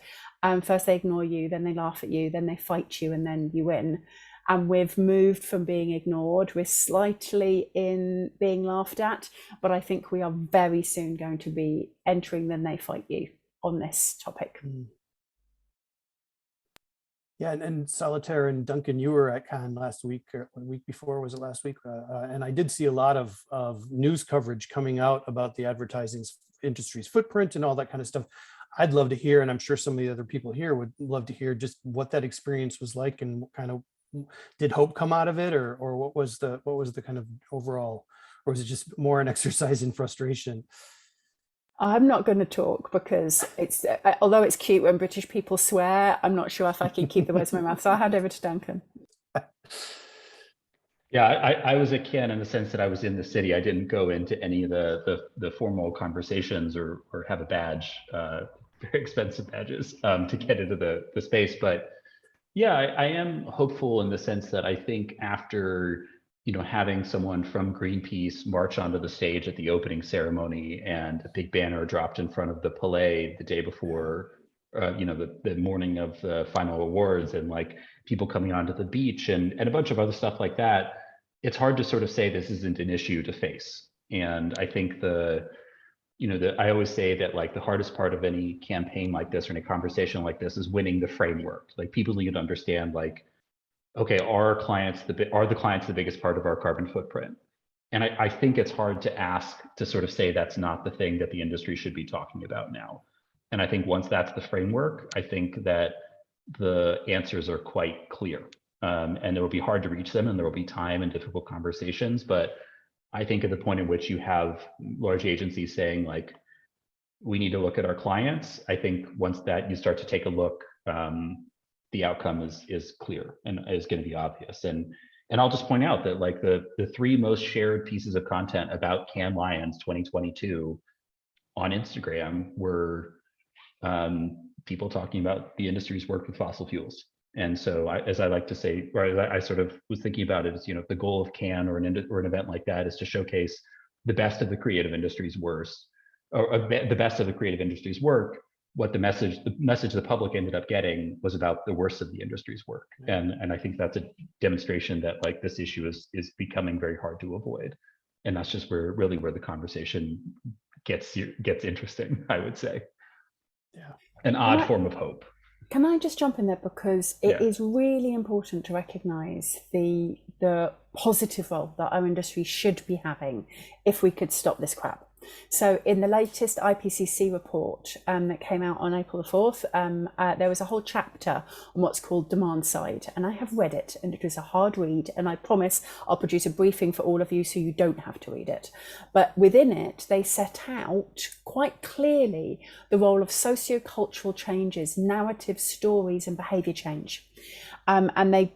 first they ignore you, then they laugh at you, then they fight you, and then you win. And we've moved from being ignored, we're slightly in being laughed at, but I think we are very soon going to be entering then they fight you on this topic. Yeah, and Solitaire and Duncan, you were at Cannes last week, or the week before, was it last week? And I did see a lot of news coverage coming out about the advertising industry's footprint and all that kind of stuff. I'd love to hear, and I'm sure some of the other people here would love to hear, just what that experience was like, and what kind of, did hope come out of it, or what was the kind of overall, or was it just more an exercise in frustration? I'm not going to talk because it's, although it's cute when British people swear, I'm not sure if I can keep the words in my mouth. So I'll hand over to Duncan. Yeah, I was at Cannes in the sense that I was in the city. I didn't go into any of the formal conversations or have a badge, very expensive badges to get into the space. But yeah, I am hopeful in the sense that I think after having someone from Greenpeace march onto the stage at the opening ceremony and a big banner dropped in front of the Palais the day before, the morning of the final awards, and like people coming onto the beach and a bunch of other stuff like that, it's hard to sort of say this isn't an issue to face. And I think I always say that like the hardest part of any campaign like this or any conversation like this is winning the framework. Like people need to understand, like, okay, are the clients the biggest part of our carbon footprint? And I think it's hard to ask to sort of say that's not the thing that the industry should be talking about now. And I think once that's the framework, I think that the answers are quite clear. And it will be hard to reach them, and there will be time and difficult conversations. But I think at the point in which you have large agencies saying, like, we need to look at our clients, I think once that you start to take a look, the outcome is clear and is going to be obvious. And I'll just point out that like the three most shared pieces of content about Cannes Lions 2022 on Instagram were people talking about the industry's work with fossil fuels. And so as I like to say, or as I sort of was thinking about it, is the goal of Cannes or an event like that is to showcase the best of the creative industry's the best of the creative industry's work. What the message the public ended up getting was about the worst of the industry's work. And I think that's a demonstration that like this issue is becoming very hard to avoid. And that's just where the conversation gets interesting, I would say. Yeah. An odd form of hope. Can I just jump in there, because it Yeah. is really important to recognise the positive role that our industry should be having if we could stop this crap. So in the latest IPCC report that came out on April the 4th, there was a whole chapter on what's called demand side, and I have read it, and it was a hard read, and I promise I'll produce a briefing for all of you so you don't have to read it. But within it, they set out quite clearly the role of socio-cultural changes, narrative stories, and behaviour change. And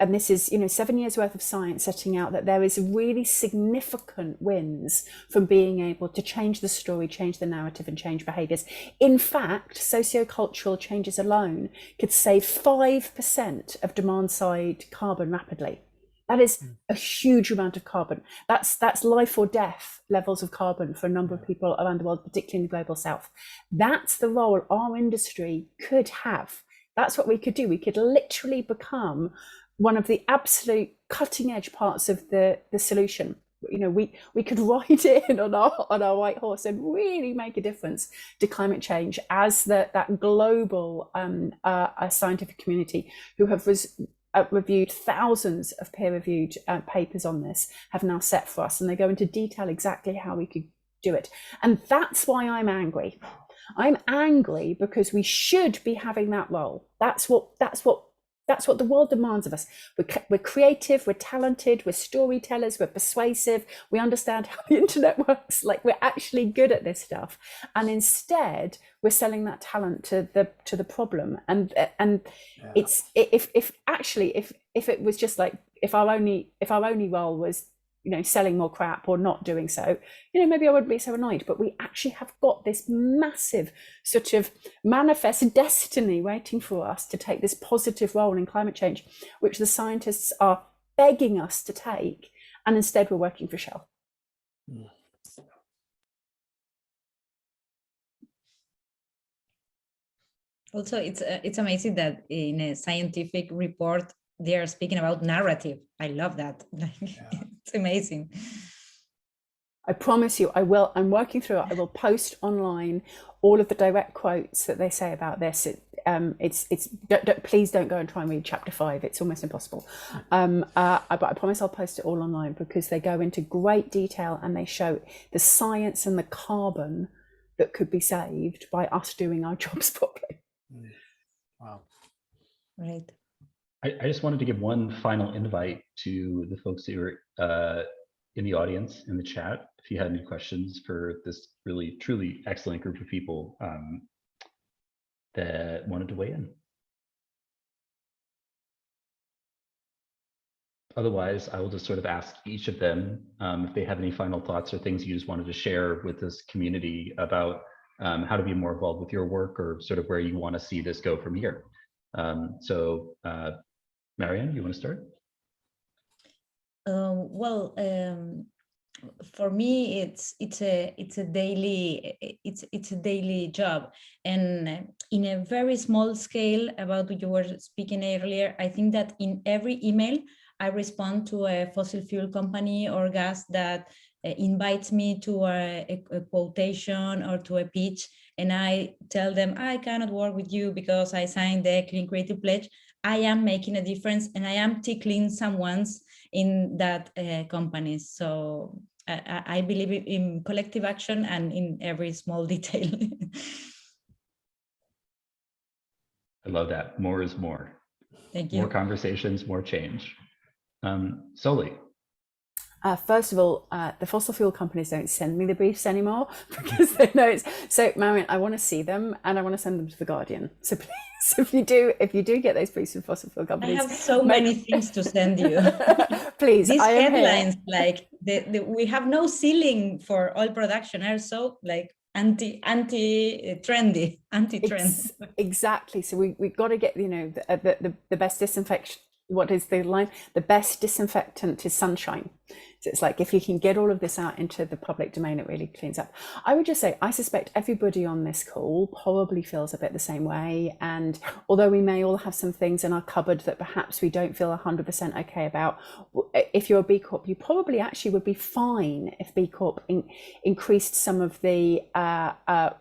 this is, 7 years worth of science setting out that there is really significant wins from being able to change the story, change the narrative, and change behaviours. In fact, sociocultural changes alone could save 5% of demand side carbon rapidly. That is a huge amount of carbon. That's life or death levels of carbon for a number of people around the world, particularly in the global south. That's the role our industry could have. That's what we could do. We could literally become one of the absolute cutting edge parts of the solution. We could ride in on our white horse and really make a difference to climate change, as that global scientific community who have reviewed thousands of peer-reviewed papers on this have now set for us, and they go into detail exactly how we could do it. And that's why I'm angry. I'm angry because we should be having that role. That's what the world demands of us. We're creative, we're talented, we're storytellers, we're persuasive, we understand how the internet works. Like, we're actually good at this stuff, and instead we're selling that talent to the problem. And it's if it was just like, if our only role was selling more crap or not doing so, maybe I wouldn't be so annoyed. But we actually have got this massive sort of manifest destiny waiting for us to take this positive role in climate change, which the scientists are begging us to take, and instead we're working for Shell. Also, it's amazing that in a scientific report they are speaking about narrative. I love that. It's amazing. I promise you, I will. I'm working through it. I will post online all of the direct quotes that they say about this. Please don't go and try and read chapter 5. It's almost impossible. But I promise I'll post it all online, because they go into great detail and they show the science and the carbon that could be saved by us doing our jobs properly. Wow. Right. I just wanted to give one final invite to the folks who are in the audience, in the chat, if you had any questions for this really, truly excellent group of people that wanted to weigh in. Otherwise, I will just sort of ask each of them if they have any final thoughts or things you just wanted to share with this community about how to be more involved with your work, or sort of where you want to see this go from here. Marianne, you want to start? For me, it's a daily job, and in a very small scale. About what you were speaking earlier, I think that in every email I respond to a fossil fuel company or gas that invites me to a quotation or to a pitch, and I tell them I cannot work with you because I signed the Clean Creative Pledge. I am making a difference, and I am tickling someone's in that companies. So I believe in collective action and in every small detail. I love that. More is more. Thank you. More conversations, more change. Soli. First of all, the fossil fuel companies don't send me the briefs anymore, because they know it's so. Marianne, I want to see them, and I want to send them to the Guardian. So please, if you do get those briefs from fossil fuel companies, I have so many things to send you. Please, these I am headlines, here. like we have no ceiling for oil production, are so like anti-trendy. Exactly. So we've got to get the best disinfection. What is the line? The best disinfectant is sunshine. So it's like, if you can get all of this out into the public domain, it really cleans up. I would just say, I suspect everybody on this call probably feels a bit the same way. And although we may all have some things in our cupboard that perhaps we don't feel 100% okay about, if you're a B Corp, you probably actually would be fine if B Corp increased some of the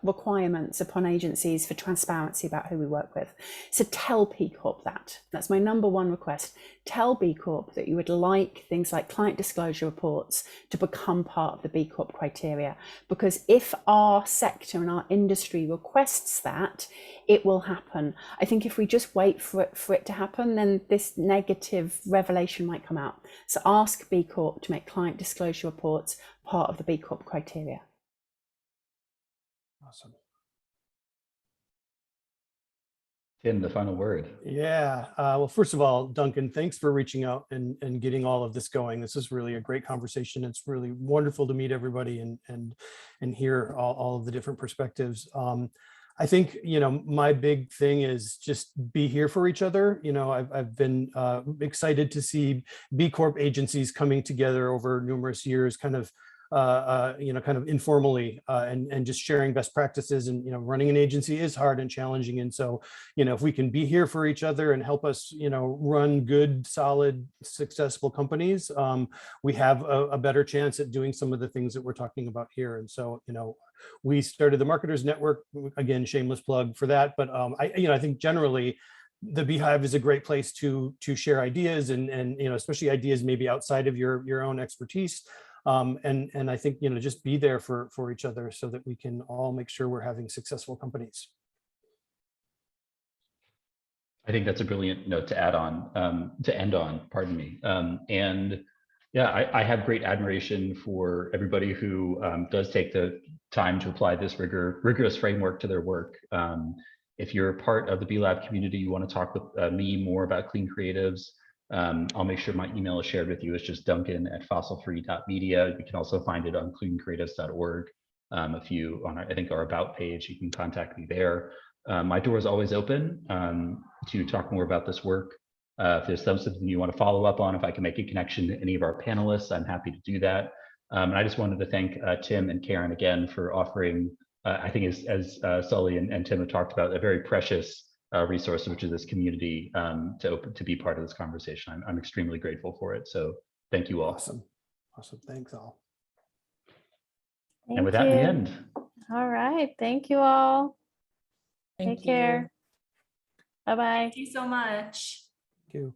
requirements upon agencies for transparency about who we work with. So tell B Corp that. That's my number one request. Tell B Corp that you would like things like client disclosure reports to become part of the B Corp criteria, because if our sector and our industry requests that, it will happen. I think if we just wait for it to happen, then this negative revelation might come out. So ask B Corp to make client disclosure reports part of the B Corp criteria. Awesome. Tim, the final word. Yeah. Well, first of all, Duncan, thanks for reaching out and getting all of this going. This is really a great conversation. It's really wonderful to meet everybody and hear all of the different perspectives. I think, my big thing is just be here for each other. I've been excited to see B Corp agencies coming together over numerous years, kind of informally, and just sharing best practices. And running an agency is hard and challenging, and so if we can be here for each other and help us run good, solid, successful companies, we have a better chance at doing some of the things that we're talking about here. And so we started the Marketers Network, again, shameless plug for that, but I think generally the Beehive is a great place to share ideas and especially ideas maybe outside of your own expertise. And I think, just be there for each other so that we can all make sure we're having successful companies. I think that's a brilliant note to end on, pardon me. And yeah, I have great admiration for everybody who does take the time to apply this rigorous framework to their work. If you're a part of the B Lab community, you want to talk with me more about clean creatives, I'll make sure my email is shared with you. It's just duncan@fossilfree.media. You can also find it on cleancreatives.org. If you on I think our about page, you can contact me there. My door is always open to talk more about this work. If there's something you want to follow up on, if I can make a connection to any of our panelists, I'm happy to do that. And I just wanted to thank Tim and Karen again for offering, I think as Sully and Tim have talked about, a very precious resource, which is this community to be part of this conversation. I'm extremely grateful for it. So thank you all. Awesome. Thanks all. And with that, we end. All right. Thank you all. Thank Take care. Bye-bye. Thank you so much. Thank you.